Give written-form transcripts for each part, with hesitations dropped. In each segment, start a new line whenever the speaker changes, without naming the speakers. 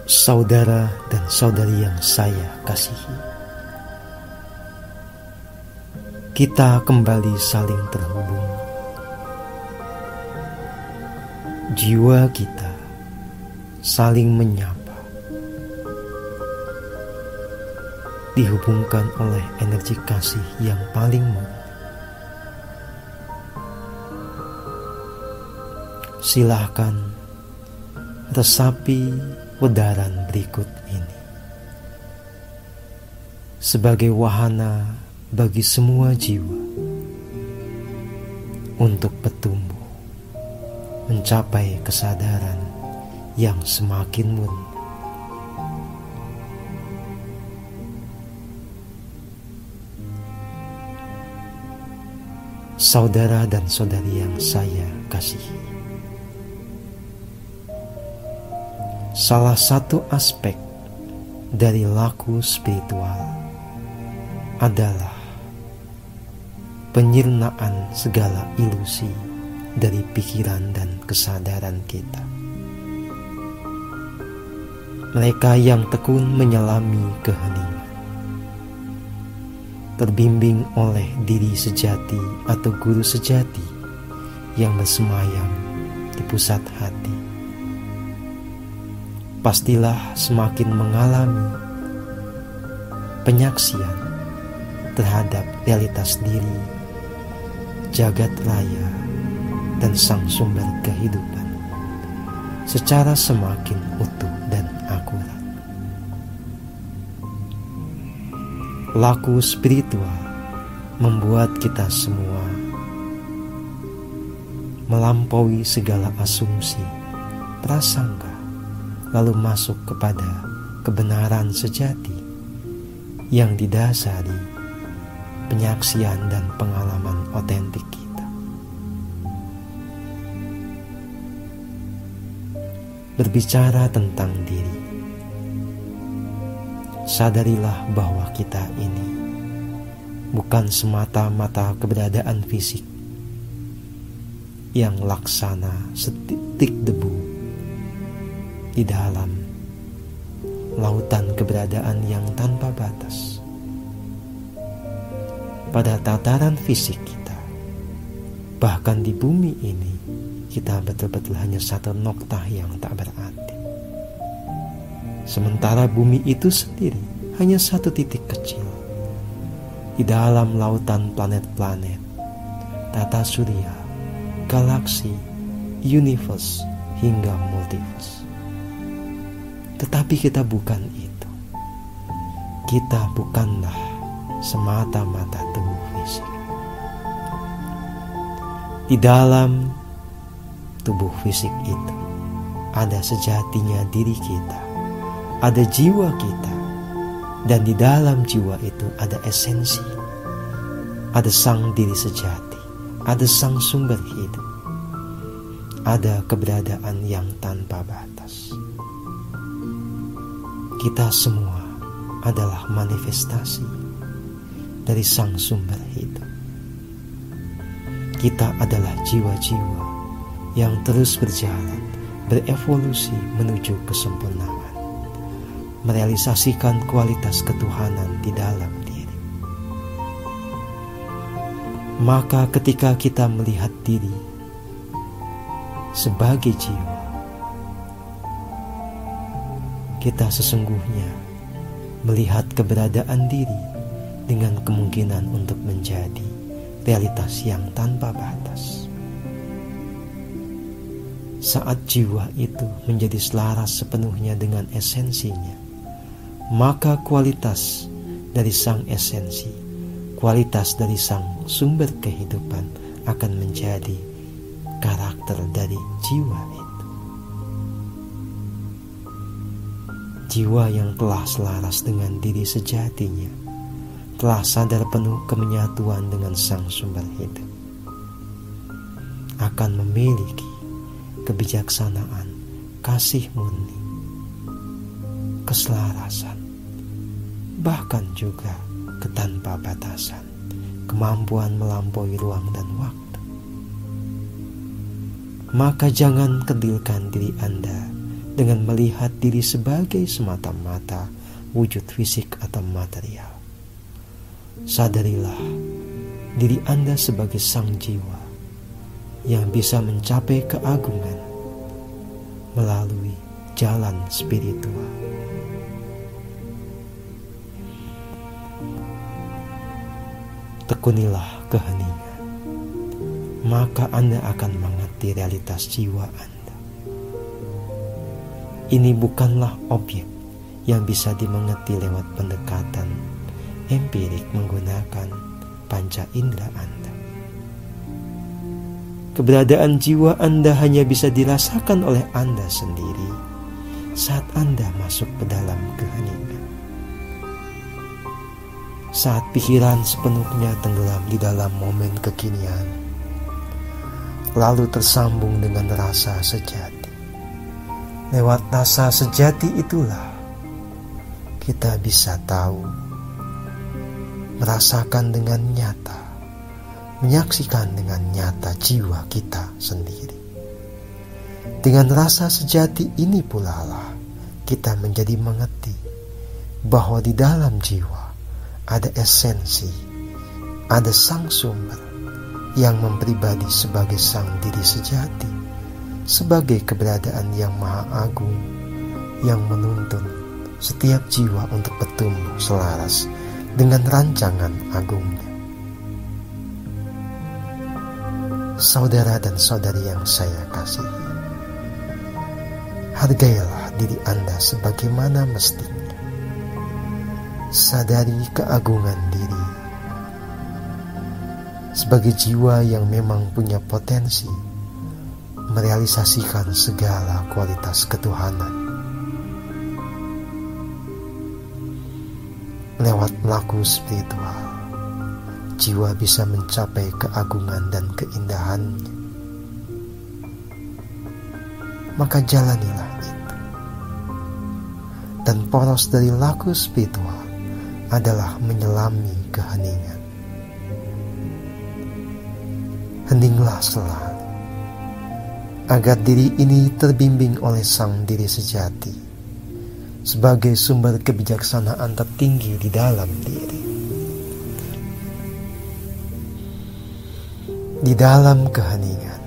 Saudara dan saudari yang saya kasihi, kita kembali saling terhubung. Jiwa kita saling menyapa, dihubungkan oleh energi kasih yang paling murni. Silahkan resapi udaran berikut ini sebagai wahana bagi semua jiwa untuk bertumbuh, mencapai kesadaran yang semakin murni. Saudara dan saudari yang saya kasihi, salah satu aspek dari laku spiritual adalah penyirnaan segala ilusi dari pikiran dan kesadaran kita. Mereka yang tekun menyelami keheningan, terbimbing oleh diri sejati atau guru sejati yang bersemayam di pusat hati, pastilah semakin mengalami penyaksian terhadap realitas diri, jagat raya, dan sang sumber kehidupan secara semakin utuh dan akurat. Laku spiritual membuat kita semua melampaui segala asumsi, prasangka, lalu masuk kepada kebenaran sejati yang didasari penyaksian dan pengalaman otentik kita. Berbicara tentang diri, sadarilah bahwa kita ini bukan semata-mata keberadaan fisik yang laksana setitik debu di dalam lautan keberadaan yang tanpa batas. Pada tataran fisik kita, bahkan di bumi ini, kita betul-betul hanya satu noktah yang tak berarti. Sementara bumi itu sendiri hanya satu titik kecil di dalam lautan planet-planet, tata surya, galaksi, universe, hingga multiverse. Tetapi kita bukan itu. Kita bukanlah semata-mata tubuh fisik. Di dalam tubuh fisik itu ada sejatinya diri kita, ada jiwa kita, dan di dalam jiwa itu ada esensi, ada sang diri sejati, ada sang sumber hidup, ada keberadaan yang tanpa batas. Kita semua adalah manifestasi dari sang sumber hidup. Kita adalah jiwa-jiwa yang terus berjalan, berevolusi menuju kesempurnaan, merealisasikan kualitas ketuhanan di dalam diri. Maka ketika kita melihat diri sebagai jiwa, kita sesungguhnya melihat keberadaan diri dengan kemungkinan untuk menjadi realitas yang tanpa batas. Saat jiwa itu menjadi selaras sepenuhnya dengan esensinya, maka kualitas dari sang esensi, kualitas dari sang sumber kehidupan akan menjadi karakter dari jiwa itu. Jiwa yang telah selaras dengan diri sejatinya, telah sadar penuh kemenyatuan dengan sang sumber hidup, akan memiliki kebijaksanaan, kasih murni, keselarasan, bahkan juga ketanpa batasan, kemampuan melampaui ruang dan waktu. Maka jangan kedilkan diri Anda dengan melihat diri sebagai semata-mata wujud fisik atau material. Sadarilah diri Anda sebagai sang jiwa yang bisa mencapai keagungan melalui jalan spiritual. Tekunilah keheningan, maka Anda akan mengerti realitas jiwa Anda. Ini bukanlah objek yang bisa dimengerti lewat pendekatan empirik menggunakan panca indera Anda. Keberadaan jiwa Anda hanya bisa dirasakan oleh Anda sendiri saat Anda masuk ke dalam keheningan. Saat pikiran sepenuhnya tenggelam di dalam momen kekinian, lalu tersambung dengan rasa sejati. Lewat rasa sejati itulah kita bisa tahu, merasakan dengan nyata, menyaksikan dengan nyata jiwa kita sendiri. Dengan rasa sejati ini pula lah kita menjadi mengerti bahwa di dalam jiwa ada esensi, ada sang sumber yang mempribadi sebagai sang diri sejati, sebagai keberadaan yang maha agung yang menuntun setiap jiwa untuk bertumbuh selaras dengan rancangan agungnya. Saudara dan saudari yang saya kasihi, hargailah diri Anda sebagaimana mestinya. Sadari keagungan diri sebagai jiwa yang memang punya potensi merealisasikan segala kualitas ketuhanan. Lewat melaku spiritual, jiwa bisa mencapai keagungan dan keindahannya. Maka jalanilah itu. Dan poros dari laku spiritual adalah menyelami keheningan. Heninglah selalu, agar diri ini terbimbing oleh sang diri sejati sebagai sumber kebijaksanaan tertinggi di dalam diri. Di dalam keheningan,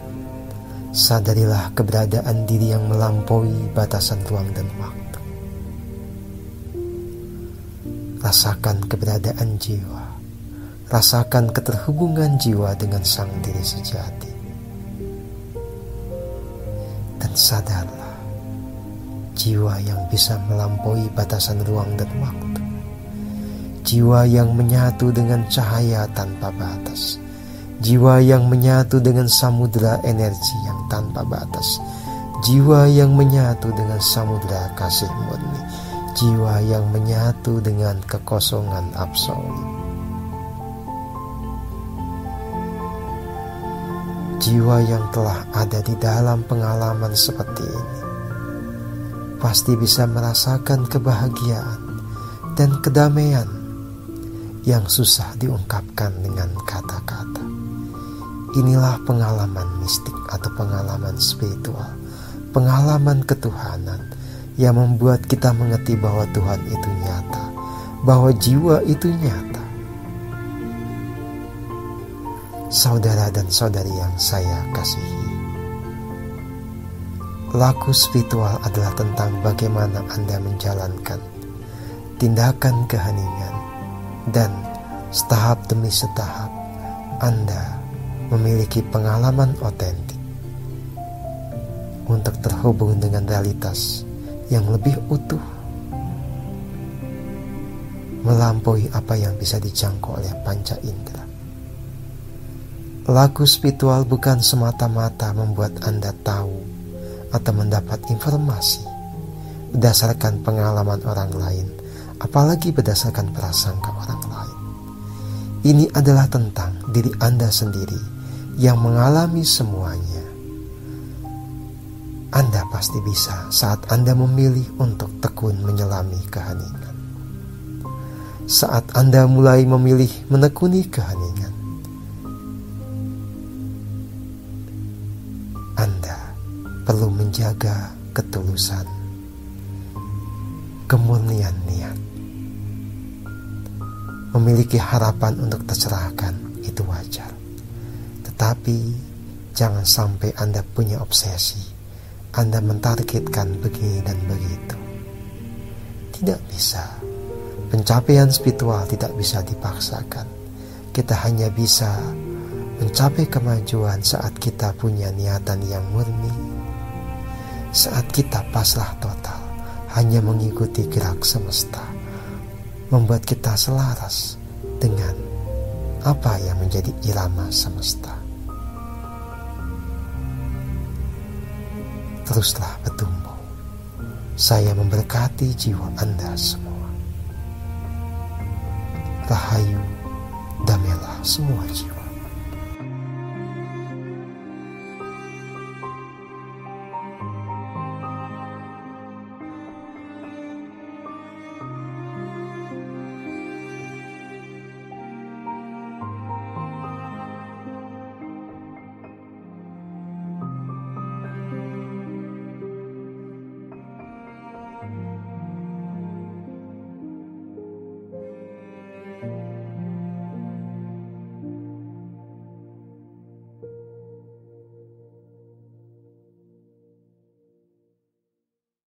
sadarilah keberadaan diri yang melampaui batasan ruang dan waktu. Rasakan keberadaan jiwa, rasakan keterhubungan jiwa dengan sang diri sejati. Dan sadarlah, jiwa yang bisa melampaui batasan ruang dan waktu, jiwa yang menyatu dengan cahaya tanpa batas, jiwa yang menyatu dengan samudera energi yang tanpa batas, jiwa yang menyatu dengan samudera kasih murni, jiwa yang menyatu dengan kekosongan absolut. Jiwa yang telah ada di dalam pengalaman seperti ini pasti bisa merasakan kebahagiaan dan kedamaian yang susah diungkapkan dengan kata-kata. Inilah pengalaman mistik atau pengalaman spiritual, pengalaman ketuhanan yang membuat kita mengerti bahwa Tuhan itu nyata, bahwa jiwa itu nyata. Saudara dan saudari yang saya kasihi, laku spiritual adalah tentang bagaimana Anda menjalankan tindakan keheningan, dan setahap demi setahap Anda memiliki pengalaman otentik untuk terhubung dengan realitas yang lebih utuh, melampaui apa yang bisa dijangkau oleh panca indera. Laku spiritual bukan semata-mata membuat Anda tahu atau mendapat informasi berdasarkan pengalaman orang lain, apalagi berdasarkan prasangka orang lain. Ini adalah tentang diri Anda sendiri yang mengalami semuanya. Anda pasti bisa saat Anda memilih untuk tekun menyelami keheningan. Saat Anda mulai memilih menekuni keheningan, Anda perlu menjaga ketulusan kemurnian niat. Memiliki harapan untuk tercerahkan itu wajar. Tetapi jangan sampai Anda punya obsesi, Anda mentargetkan begini dan begitu. Tidak bisa. Pencapaian spiritual tidak bisa dipaksakan. Kita hanya bisa mencapai kemajuan saat kita punya niatan yang murni, saat kita pasrah total, hanya mengikuti gerak semesta, membuat kita selaras dengan apa yang menjadi irama semesta. Teruslah bertumbuh. Saya memberkati jiwa Anda semua. Rahayu, damailah semua jiwa.